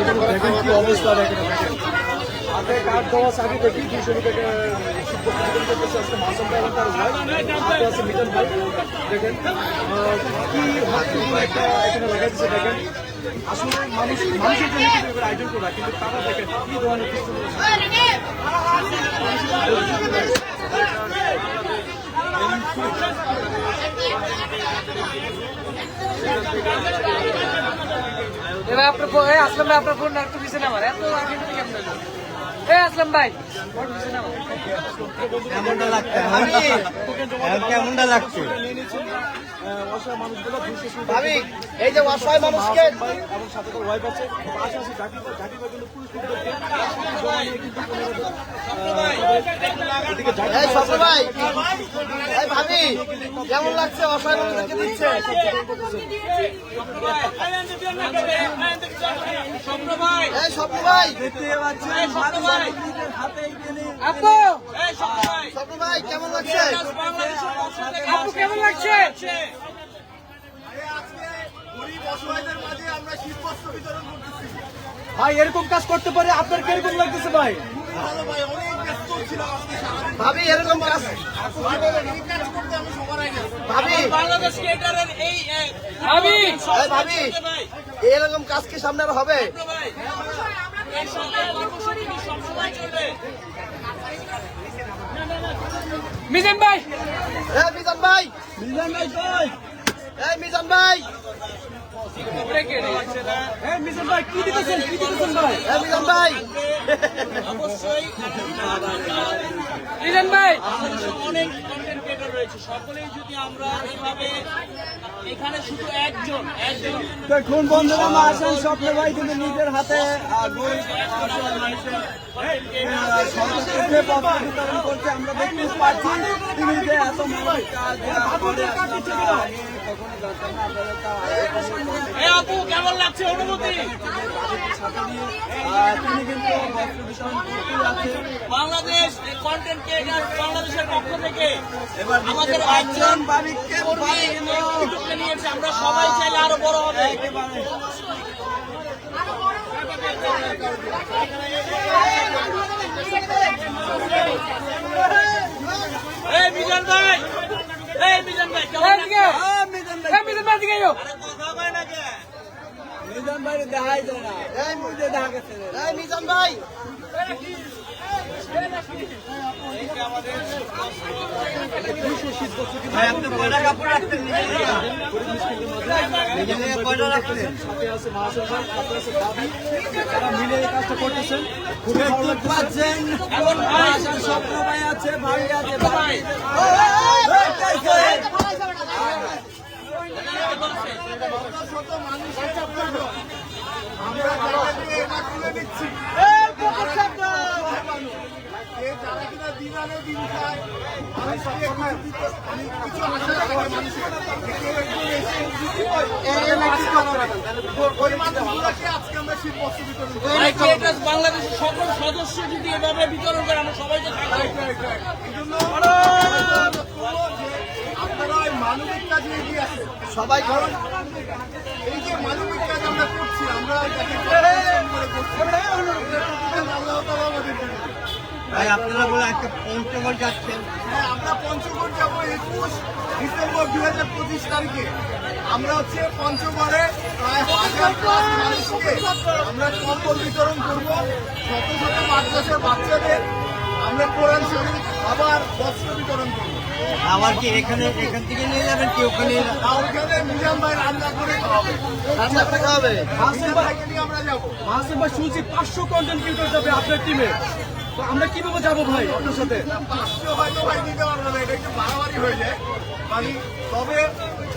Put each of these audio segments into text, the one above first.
দেখেন কি অবস্থা, দেখেন হাতে কাঠ দেওয়া চাকরি দেখি 200 টাকা আজকে মাসুম ভাই এবং তার ভাই হাতে আছে মিটন ভাই। দেখেন কি একটা এখানে লাগা দিচ্ছে। দেখেন আসলে মানুষের জন্য কিন্তু আয়োজন করা, কিন্তু তারা দেখেন কি ধরনের এবার আপনার আসলাম ভাই, আপনার ফোন একটু পিছনে আমার এত আগে থেকে কেমন হলো? আসলাম ভাই কেমনটা লাগছে? কেমনটা লাগছে? অসহায় মানুষগুলো ভাবি, এই যে অসহায় মানুষকে এবং সাথে করে ওয়াইফ আছে, পাশাপাশি জাকির ভাই কিন্তু এই স্বপ্ন ভাই, এই ভাবি কেমন লাগছে? অসহায় মানুষকে দিচ্ছে। এই স্বপ্ন ভাই, আপু স্বপ্ন ভাই কেমন লাগছে? আপু কেমন লাগছে? ভাই এরকম কাজ করতে পারে, আপনার কিরকম লাগতেছে ভাই? ভাবি এরকম কাজ, ভাবি বাংলাদেশ ক্রিকেটারের এই ভাবি ভাবি এরকম কাজ কি সামনে আর হবে? মিজান ভাই, এই মিজান ভাই, এই মিজান ভাই, মিজান ভাই কি দিতেছেন ভাই? এই মিজান ভাই, অবশ্যই মিজান ভাই অনেক কন্টেন্ট ক্রিয়েটর রয়েছে, সকলেই যদি আমরা এভাবে এখানে শুধু একজন দেখুন বন্ধুরা, মা আসেন স্বপ্ন ভাই কিন্তু নিজের হাতে পত্র বিতরণ করছে। আমরা দেখতে পাচ্ছি তিনি যে এত মহৎ কাজ করে কখনো জানতাম না। আপু কেমন লাগছে অনুভূতি? তিনি কিন্তু বস্ত্র বিতরণ করতে যাচ্ছে। বাংলাদেশ কন্টেন্ট ক্রিয়েটর বাংলাদেশের পক্ষ থেকে আমাদের একজন নিয়েছে, আমরা সবাই চাইলে আরো বড় হবে। এই মিজান ভাই, এই মিজান ভাই কেমন লাগছে? মিজান ভাই দিকে আরে কথা হয় না কে? মিজান ভাই দেখাই যায় না, এই মুহূর্তে দেখা গেছে। এই মিজান ভাই, সাথে আছে মাহাসন ভাই, সাথে আছে দাবি, তারা মিলে এই কাজটা করতেছেন। খুবই ভালো লাগতেছে। এখন ভাই স্বপ্ন ভাই আছে, ভাই আছে, ভাই বাংলাদেশের সকল সদস্য যদি এভাবে বিতরণ করে আমরা সবাই তো আপনারা ওই মানবিক কাজে এগিয়ে আসেন। সবাই করুন। এই যে মানবিক কাজ আমরা করছি, আমরা আল্লাহ তাআলা আমাদের দিবেন। ভাই আপনারা বলে একটা পঞ্চগড় যাচ্ছেন। হ্যাঁ, আমরা পঞ্চগড় যাবো 21 ডিসেম্বর 2025 তারিখে। আমরা হচ্ছে পঞ্চগড়ে প্রায় 1000+ মানুষকে আমরা কম্বল বিতরণ করব। শত শত মাদ্রাসার বাচ্চাদের আমরা কোরআন শরীফ আবার বস্ত্র বিতরণ করবো। আবার কি এখান থেকে নিয়ে যাবেন কি ওখানে? ওখানে মিজান ভাই রান্না করে খাওয়াবে। রান্না করে খাওয়াবে? মিজান ভাইকে নিয়ে আমরা যাবো। মাহাসন ভাই শুনছি 500 কন্টেন্ট ক্রিয়েটর যাবে আপনার টিমে, তো আমরা কিভাবে যাবো ভাই আপনার সাথে? 500 হয়তো ভাই দিতে পারবো না, এটা একটু বাড়াবাড়ি হয়ে যায়। মানে তবে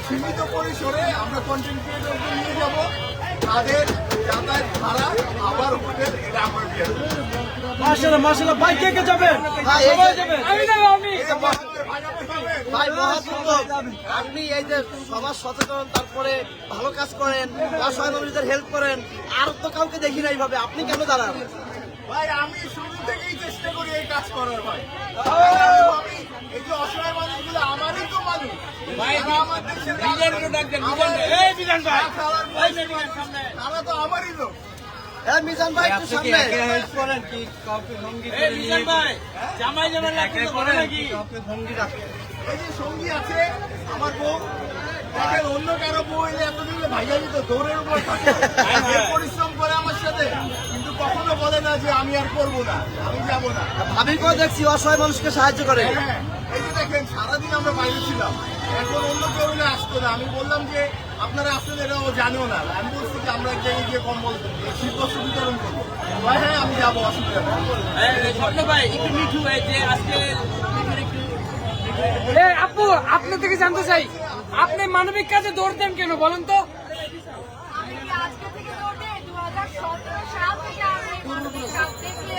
সীমিত পরিসরে আমরা কন্টেন্ট ক্রিয়েটরকে নিয়ে যাবো, তাদের যাতায়াত ভাড়া আবার হোটেল এটা আমরা দিয়ে দেবো। মাশাআল্লাহ ভাই কে কে যাবেন? ভাই এই সবাই যে- যাবেন? আমি যাবো, আমি ভাই মহাসুন্দর, আপনি এই যে সমাজ সচেতন, তারপরে ভালো কাজ করেন, অসহায় মানুষদের হেল্প করেন, আর তো কাউকে দেখি না এইভাবে, আপনি কেন দাঁড়ান? ভাই আমি শুরু থেকেই চেষ্টা করি এই কাজ করার ভাই। আমি এই যে অসহায় মানুষগুলো আমারই তো মানুষ ভাই, তারা আমার দেশের মিজানকে ডাক দেন, মিজান ভাই। এই মিজান ভাই, খাওয়ার এই মিজান সামনে। তারা তো আমারই লোক। হ্যাঁ মিজান ভাই একটু সামনে। এই বিশাল ভাই, জামাই যেমন লাগতেছে ভালো নাকি? এই যে সঙ্গী আছে আমার বউ, দেখেন অন্য কারো বউ এলে এতদিন ভাইয়া দিত দৌড়ের উপর থাকে, যে পরিশ্রম করে আমার সাথে, কিন্তু কখনো বলে না যে আমি আর করবো না, আমি যাবো না। ভাবিকেও দেখছি অসহায় মানুষকে সাহায্য করে। হ্যাঁ, এই যে দেখেন সারাদিন আমরা বাইরে ছিলাম, এখন অন্য কেউ হলে আসতো না। আমি বললাম যে আপনারা আসলে এটা ও জানেও না, আমি বলছি যে আমরা এক জায়গায় গিয়ে কম্বল শীতবস্ত্র বিতরণ করবো। ভাই হ্যাঁ আমি যাবো, অসুবিধা নেই। এই স্বপ্ন ভাই একটু মিঠু ভাই যে আজকে মিঠুর একটু এই আপু, আপনার থেকে জানতে চাই, আপনি মানবিক কাজে দৌড় দেন কেন বলেন তো? আমি আজকে থেকে দৌড়ে 2017 সাল থেকে আমি মানবিক কাজ দেখি।